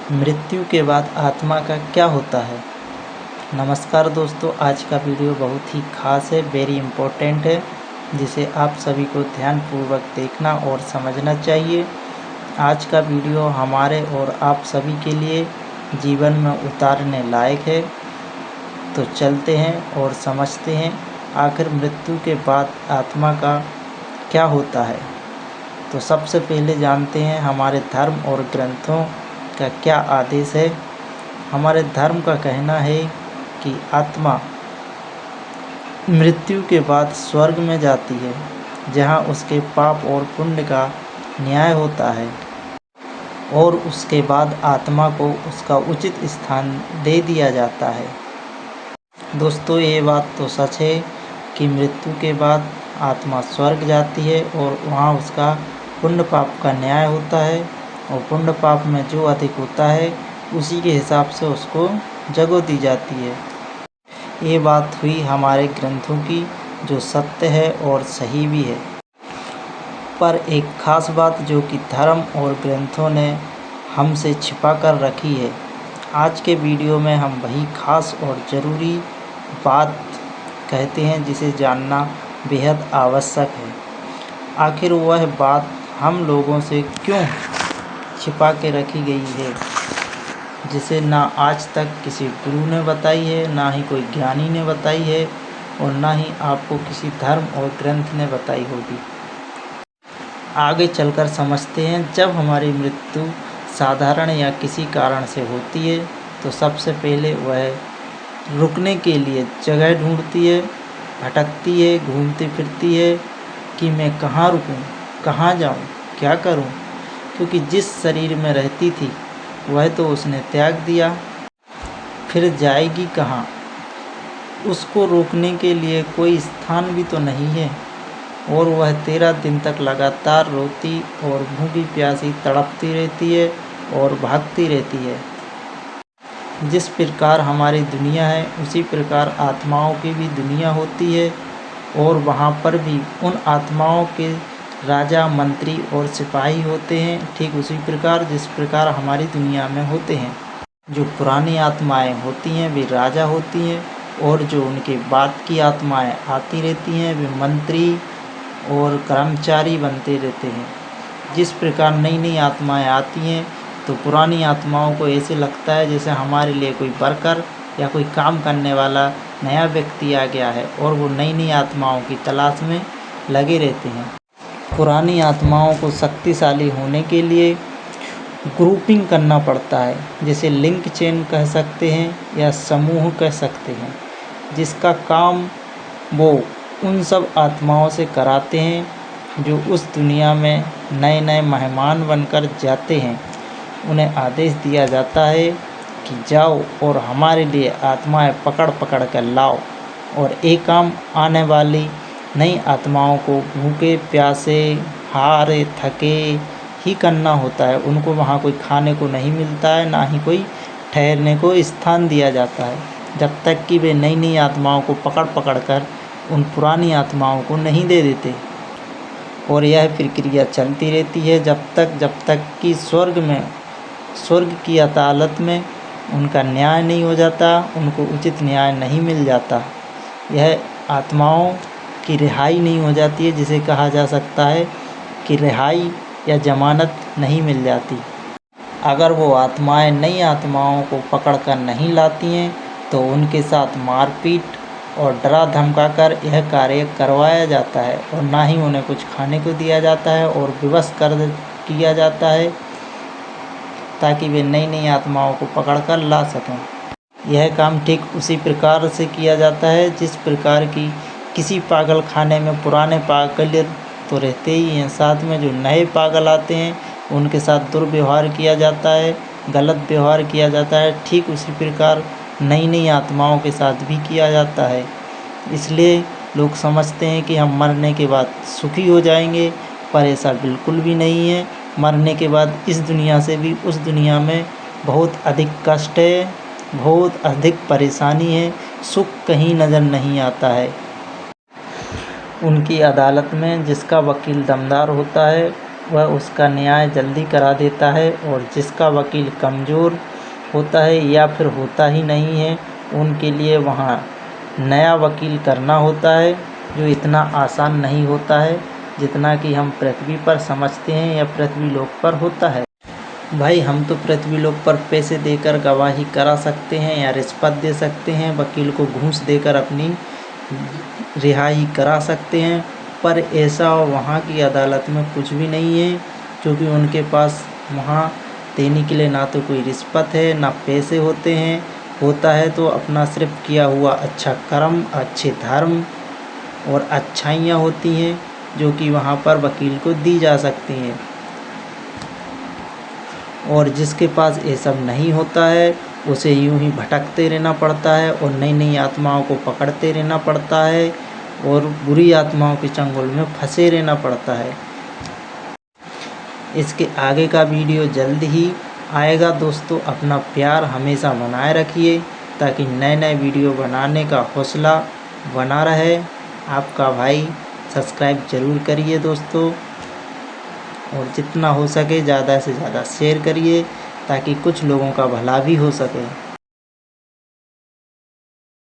मृत्यु के बाद आत्मा का क्या होता है। नमस्कार दोस्तों, आज का वीडियो बहुत ही खास है, वेरी इम्पोर्टेंट है, जिसे आप सभी को ध्यानपूर्वक देखना और समझना चाहिए। आज का वीडियो हमारे और आप सभी के लिए जीवन में उतारने लायक है। तो चलते हैं और समझते हैं आखिर मृत्यु के बाद आत्मा का क्या होता है। तो सबसे पहले जानते हैं हमारे धर्म और ग्रंथों का क्या आदेश है। हमारे धर्म का कहना है कि आत्मा मृत्यु के बाद स्वर्ग में जाती है, जहां उसके पाप और पुण्य का न्याय होता है और उसके बाद आत्मा को उसका उचित स्थान दे दिया जाता है। दोस्तों, ये बात तो सच है कि मृत्यु के बाद आत्मा स्वर्ग जाती है और वहाँ उसका पुण्य पाप का न्याय होता है, और पुण्य पाप में जो अधिक होता है उसी के हिसाब से उसको जगह दी जाती है। ये बात हुई हमारे ग्रंथों की, जो सत्य है और सही भी है। पर एक खास बात जो कि धर्म और ग्रंथों ने हमसे छिपा कर रखी है, आज के वीडियो में हम वही खास और ज़रूरी बात कहते हैं जिसे जानना बेहद आवश्यक है। आखिर वह बात हम लोगों से क्यों छिपा के रखी गई है, जिसे ना आज तक किसी गुरु ने बताई है, ना ही कोई ज्ञानी ने बताई है, और ना ही आपको किसी धर्म और ग्रंथ ने बताई होगी। आगे चलकर समझते हैं। जब हमारी मृत्यु साधारण या किसी कारण से होती है तो सबसे पहले वह रुकने के लिए जगह ढूंढती है, भटकती है, घूमती फिरती है कि मैं कहाँ रुकूं, कहाँ जाऊं, क्या करूं, क्योंकि जिस शरीर में रहती थी वह तो उसने त्याग दिया, फिर जाएगी कहाँ। उसको रोकने के लिए कोई स्थान भी तो नहीं है, और वह 13 दिन तक लगातार रोती और भूखी प्यासी तड़पती रहती है और भागती रहती है। जिस प्रकार हमारी दुनिया है उसी प्रकार आत्माओं की भी दुनिया होती है, और वहाँ पर भी उन आत्माओं के राजा, मंत्री और सिपाही होते हैं, ठीक उसी प्रकार जिस प्रकार हमारी दुनिया में होते हैं। जो पुरानी आत्माएं होती हैं वे राजा होती हैं, और जो उनके बाद की आत्माएं आती रहती हैं वे मंत्री और कर्मचारी बनते रहते हैं। जिस प्रकार नई नई आत्माएं आती हैं तो पुरानी आत्माओं को ऐसे लगता है जैसे हमारे लिए कोई वर्कर या कोई काम करने वाला नया व्यक्ति आ गया है, और वो नई नई आत्माओं की तलाश में लगे रहते हैं। पुरानी आत्माओं को शक्तिशाली होने के लिए ग्रुपिंग करना पड़ता है, जिसे लिंक चेन कह सकते हैं या समूह कह सकते हैं, जिसका काम वो उन सब आत्माओं से कराते हैं जो उस दुनिया में नए नए मेहमान बनकर जाते हैं। उन्हें आदेश दिया जाता है कि जाओ और हमारे लिए आत्माएं पकड़ पकड़ कर लाओ, और एक काम आने वाली नई आत्माओं को भूखे प्यासे, हारे थके ही करना होता है। उनको वहाँ कोई खाने को नहीं मिलता है, ना ही कोई ठहरने को स्थान दिया जाता है, जब तक कि वे नई नई आत्माओं को पकड़ पकड़ कर उन पुरानी आत्माओं को नहीं दे देते। और यह प्रक्रिया चलती रहती है जब तक कि स्वर्ग की अदालत में उनका न्याय नहीं हो जाता, उनको उचित न्याय नहीं मिल जाता। यह आत्माओं की रिहाई नहीं हो जाती है, जिसे कहा जा सकता है कि रिहाई या जमानत नहीं मिल जाती। अगर वो आत्माएं नई आत्माओं को पकड़कर नहीं लाती हैं तो उनके साथ मारपीट और डरा धमका कर यह कार्य करवाया जाता है, और ना ही उन्हें कुछ खाने को दिया जाता है और विवश किया जाता है ताकि वे नई नई आत्माओं को पकड़कर ला सकें। यह काम ठीक उसी प्रकार से किया जाता है जिस प्रकार की किसी पागल खाने में पुराने पागल तो रहते ही हैं, साथ में जो नए पागल आते हैं उनके साथ दुर्व्यवहार किया जाता है, गलत व्यवहार किया जाता है। ठीक उसी प्रकार नई नई आत्माओं के साथ भी किया जाता है। इसलिए लोग समझते हैं कि हम मरने के बाद सुखी हो जाएंगे, पर ऐसा बिल्कुल भी नहीं है। मरने के बाद इस दुनिया से भी उस दुनिया में बहुत अधिक कष्ट है, बहुत अधिक परेशानी है, सुख कहीं नज़र नहीं आता है। उनकी अदालत में जिसका वकील दमदार होता है वह उसका न्याय जल्दी करा देता है, और जिसका वकील कमज़ोर होता है या फिर होता ही नहीं है, उनके लिए वहाँ नया वकील करना होता है, जो इतना आसान नहीं होता है जितना कि हम पृथ्वी पर समझते हैं या पृथ्वी लोक पर होता है। भाई हम तो पृथ्वी लोक पर पैसे देकर गवाही करा सकते हैं या रिश्वत दे सकते हैं, वकील को घूस देकर अपनी रिहाई करा सकते हैं, पर ऐसा वहाँ की अदालत में कुछ भी नहीं है, क्योंकि उनके पास वहाँ देने के लिए ना तो कोई रिश्वत है ना पैसे होते हैं। होता है तो अपना सिर्फ किया हुआ अच्छा कर्म, अच्छे धर्म और अच्छाइयाँ होती हैं, जो कि वहाँ पर वकील को दी जा सकती हैं। और जिसके पास ये सब नहीं होता है, उसे यूं ही भटकते रहना पड़ता है और नई नई आत्माओं को पकड़ते रहना पड़ता है और बुरी आत्माओं के चंगुल में फंसे रहना पड़ता है। इसके आगे का वीडियो जल्द ही आएगा दोस्तों। अपना प्यार हमेशा बनाए रखिए ताकि नए नए वीडियो बनाने का हौसला बना रहे। आपका भाई सब्सक्राइब ज़रूर करिए दोस्तों, और जितना हो सके ज़्यादा से ज़्यादा शेयर करिए ताकि कुछ लोगों का भला भी हो सके।